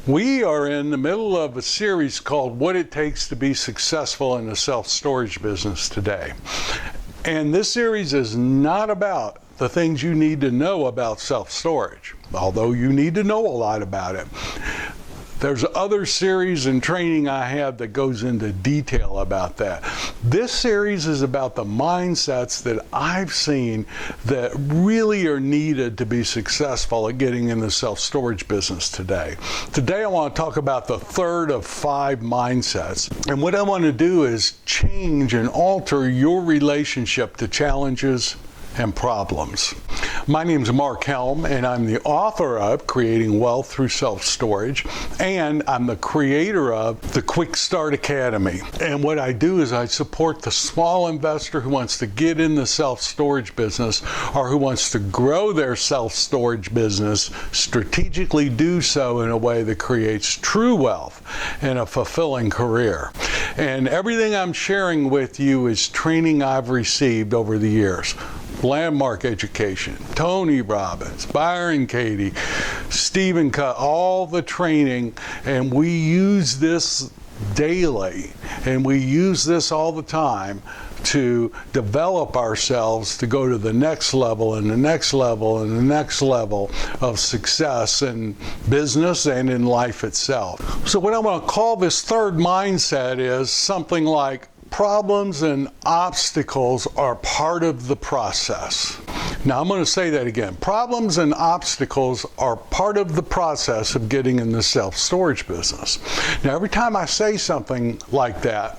We are in the middle of a series called What It Takes to Be Successful in the Self-Storage Business Today. And this series is not about the things you need to know about self-storage, although you need to know a lot about it. There's other series and training I have that goes into detail about that. This series is about the mindsets that I've seen that really are needed to be successful at getting in the self-storage business today. Today I want to talk about the third of 5 mindsets. And what I want to do is change and alter your relationship to challenges and problems. My name is Mark Helm, and I'm the author of Creating Wealth Through Self-Storage, and I'm the creator of the Quick Start Academy. And what I do is I support the small investor who wants to get in the self-storage business or who wants to grow their self-storage business, strategically do so in a way that creates true wealth and a fulfilling career. And everything I'm sharing with you is training I've received over the years. Landmark Education, Tony Robbins, Byron Katie, Stephen Cutt, all the training, and we use this daily, and we use this all the time to develop ourselves to go to the next level and the next level and the next level of success in business and in life itself. So what I want to call this third mindset is something like problems and obstacles are part of the process. Now I'm going to say that again. Problems and obstacles are part of the process of getting in the self-storage business. Now every time I say something like that,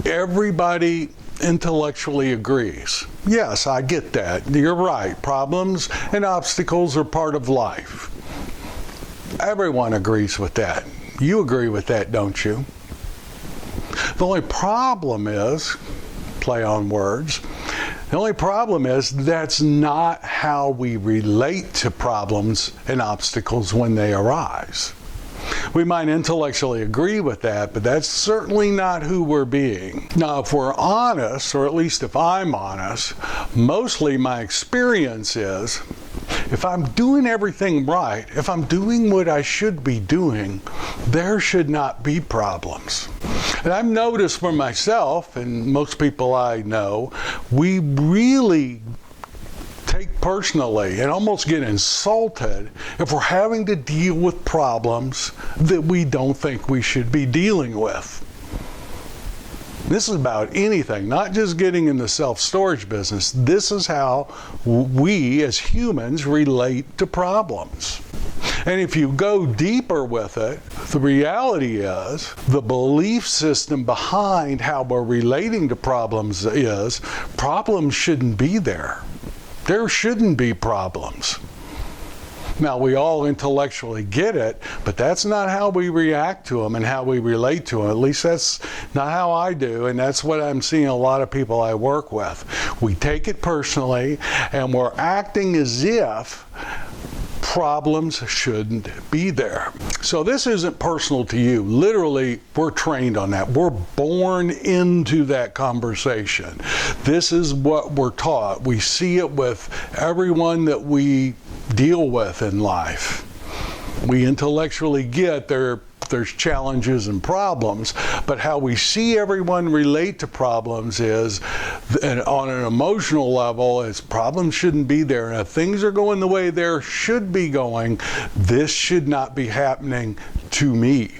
everybody intellectually agrees. Yes, I get that. You're right. Problems and obstacles are part of life. Everyone agrees with that. You agree with that, don't you? The only problem is, play on words, the only problem is that's not how we relate to problems and obstacles when they arise. We might intellectually agree with that, but that's certainly not who we're being. Now, if we're honest, or at least if I'm honest, mostly my experience is, if I'm doing everything right, if I'm doing what I should be doing, there should not be problems. And I've noticed for myself, and most people I know, we really take personally and almost get insulted if we're having to deal with problems that we don't think we should be dealing with. This is about anything, not just getting in the self-storage business. This is how we as humans relate to problems. And if you go deeper with it, the reality is the belief system behind how we're relating to problems is problems shouldn't be there. There shouldn't be problems. Now, we all intellectually get it, but that's not how we react to them and how we relate to them. At least that's not how I do, and that's what I'm seeing a lot of people I work with. We take it personally, and we're acting as if problems shouldn't be there. So this isn't personal to you. Literally, we're trained on that. We're born into that conversation. This is what we're taught. We see it with everyone that we deal with in life. We intellectually get there's challenges and problems, but how we see everyone relate to problems is, and on an emotional level, is problems shouldn't be there. And if things are going the way they should be going, this should not be happening to me.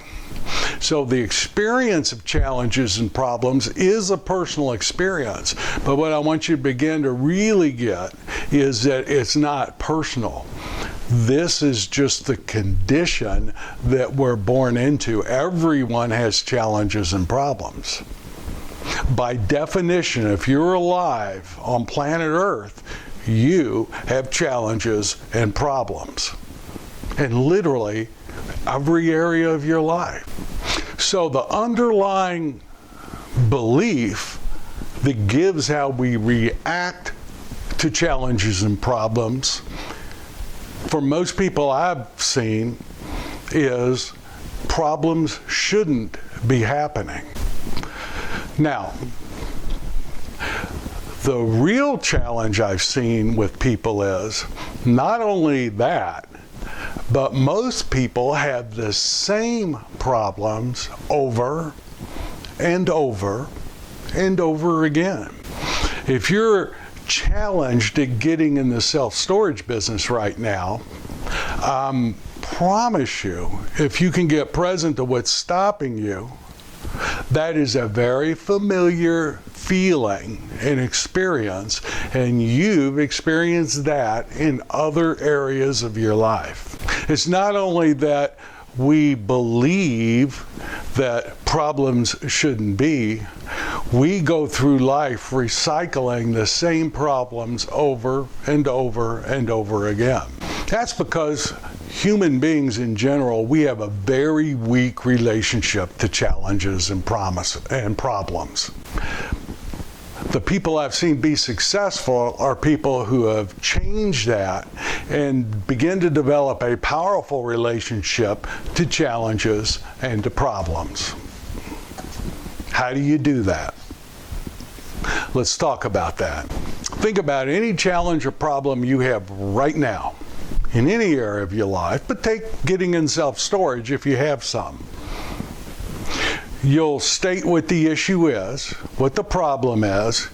So the experience of challenges and problems is a personal experience. But what I want you to begin to really get is that it's not personal. This is just the condition that we're born into. Everyone has challenges and problems. By definition, if you're alive on planet Earth, you have challenges and problems. And literally, every area of your life. So the underlying belief that gives how we react to challenges and problems, for most people I've seen, is problems shouldn't be happening. Now, the real challenge I've seen with people is not only that, But most people have the same problems over and over and over again. If you're challenged at getting in the self-storage business right now, promise you, if you can get present to what's stopping you, that is a very familiar feeling and experience, and you've experienced that in other areas of your life. It's not only that we believe that problems shouldn't be, we go through life recycling the same problems over and over and over again. That's because human beings in general, we have a very weak relationship to challenges and problems. The people I've seen be successful are people who have changed that and begin to develop a powerful relationship to challenges and to problems. How do you do that? Let's talk about that. Think about any challenge or problem you have right now in any area of your life, but take getting in self-storage if you have some. You'll state what the issue is, what the problem is,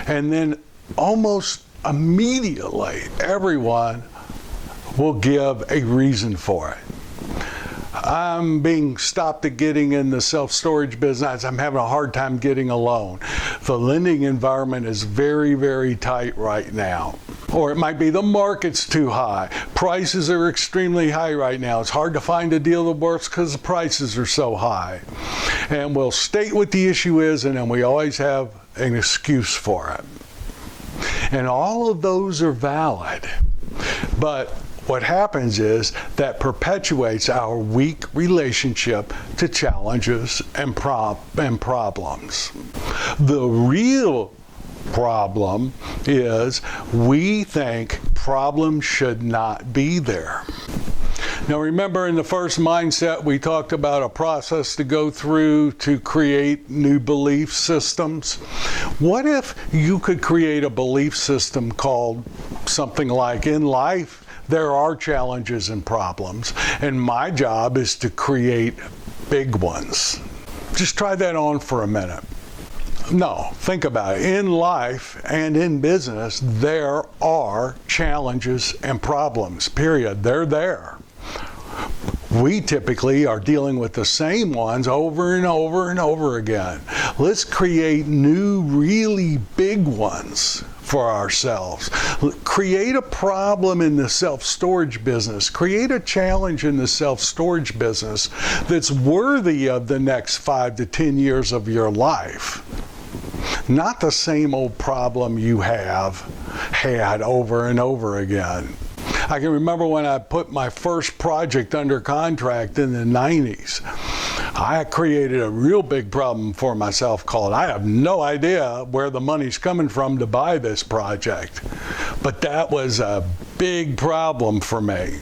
and then almost immediately everyone will give a reason for it. I'm being stopped at getting in the self-storage business. I'm having a hard time getting a loan. The lending environment is very, very tight right now. Or it might be the market's too high. Prices are extremely high right now. It's hard to find a deal that works because the prices are so high. And we'll state what the issue is, and then we always have an excuse for it. And all of those are valid. But what happens is that perpetuates our weak relationship to challenges and problems. The real problem is we think problems should not be there. Now remember, in the first mindset we talked about a process to go through to create new belief systems. What if you could create a belief system called something like, in life there are challenges and problems, and my job is to create big ones. Just try that on for a minute. No, think about it. In life and in business, there are challenges and problems, period. They're there. We typically are dealing with the same ones over and over and over again. Let's create new, really big ones for ourselves. Create a problem in the self-storage business. Create a challenge in the self-storage business that's worthy of the next 5 to 10 years of your life. Not the same old problem you have had over and over again. I can remember when I put my first project under contract in the 90s. I created a real big problem for myself called, I have no idea where the money's coming from to buy this project. But that was a big problem for me.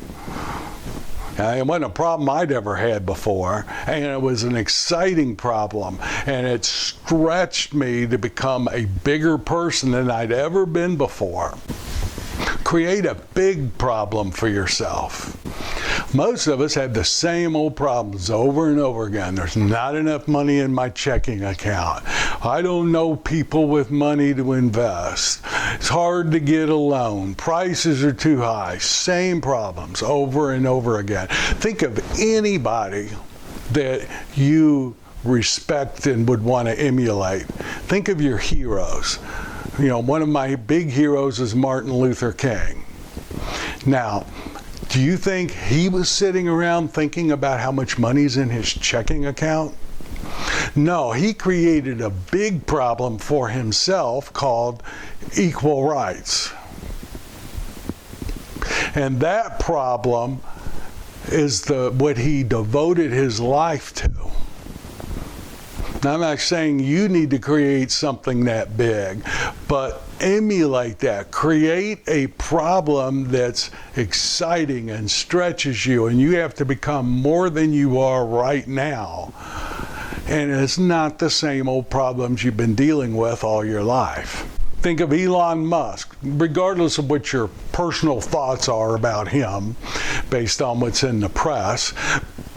It wasn't a problem I'd ever had before, and it was an exciting problem, and it stretched me to become a bigger person than I'd ever been before. Create a big problem for yourself. Most of us have the same old problems over and over again. There's not enough money in my checking account. I don't know people with money to invest. It's hard to get a loan. Prices are too high. Same problems over and over again. Think of anybody that you respect and would want to emulate. Think of your heroes. You know, one of my big heroes is Martin Luther King. Now, do you think he was sitting around thinking about how much money's in his checking account? No, he created a big problem for himself called equal rights. And that problem is what he devoted his life to. Now, I'm not saying you need to create something that big, but emulate that. Create a problem that's exciting and stretches you, and you have to become more than you are right now. And it's not the same old problems you've been dealing with all your life. Think of Elon Musk, regardless of what your personal thoughts are about him, based on what's in the press.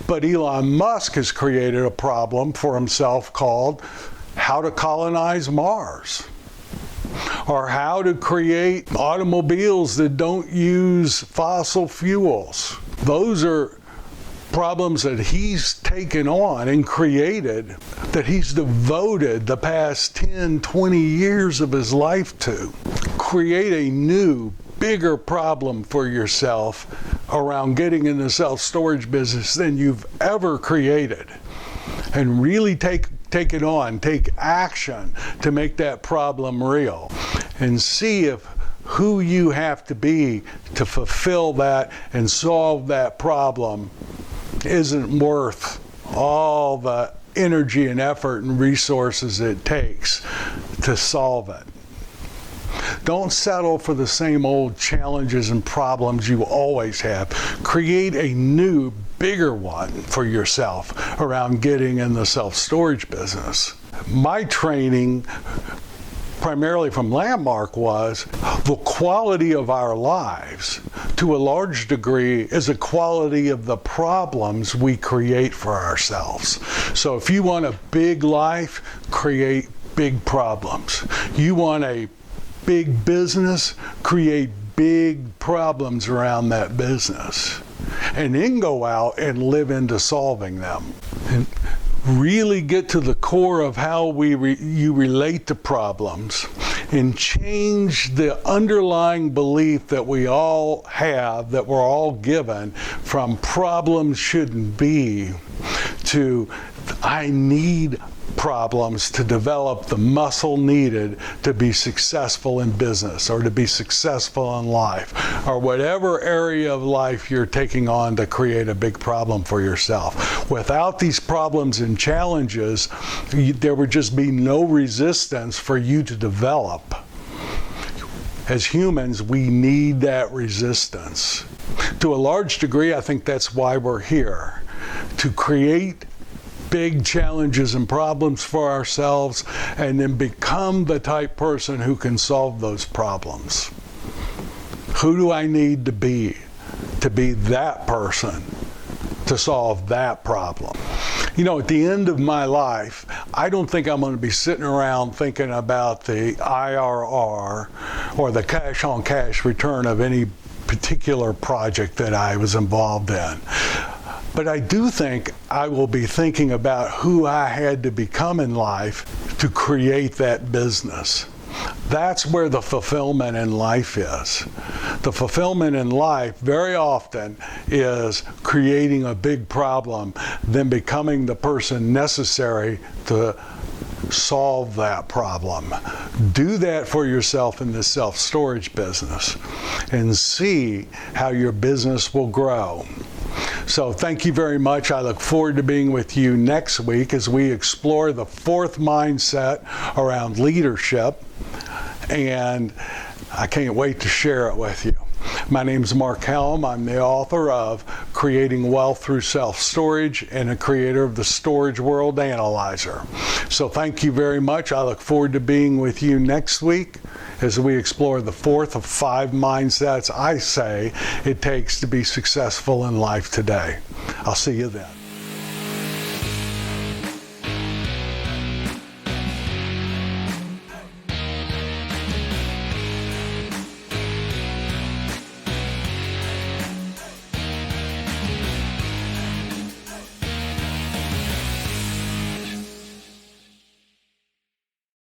But Elon Musk has created a problem for himself called how to colonize Mars, or how to create automobiles that don't use fossil fuels. Those are problems that he's taken on and created, that he's devoted the past 10, 20 years of his life to. Create a new, bigger problem for yourself around getting in the self-storage business than you've ever created. And really take it on, take action to make that problem real. And see if who you have to be to fulfill that and solve that problem isn't worth all the energy and effort and resources it takes to solve it. Don't settle for the same old challenges and problems you always have. Create a new, bigger one for yourself around getting in the self-storage business. My training, primarily from Landmark, was the quality of our lives, to a large degree, is a quality of the problems we create for ourselves. So if you want a big life, create big problems. You want a big business, create big problems around that business. And then go out and live into solving them. And really get to the core of how you relate to problems, and change the underlying belief that we all have, that we're all given, from problems shouldn't be, to I need problems to develop the muscle needed to be successful in business, or to be successful in life, or whatever area of life you're taking on to create a big problem for yourself. Without these problems and challenges, there would just be no resistance for you to develop. As humans, we need that resistance. To a large degree, I think that's why we're here, to create big challenges and problems for ourselves, and then become the type person who can solve those problems. Who do I need to be that person to solve that problem? You know, at the end of my life, I don't think I'm going to be sitting around thinking about the IRR or the cash-on-cash return of any particular project that I was involved in. But I do think I will be thinking about who I had to become in life to create that business. That's where the fulfillment in life is. The fulfillment in life very often is creating a big problem, then becoming the person necessary to solve that problem. Do that for yourself in the self-storage business, and see how your business will grow. So thank you very much. I look forward to being with you next week as we explore the fourth mindset around leadership, and I can't wait to share it with you. My name is Mark Helm. I'm the author of Creating Wealth Through Self-Storage and a creator of the Storage World Analyzer. So thank you very much. I look forward to being with you next week as we explore the fourth of 5 mindsets I say it takes to be successful in life today. I'll see you then.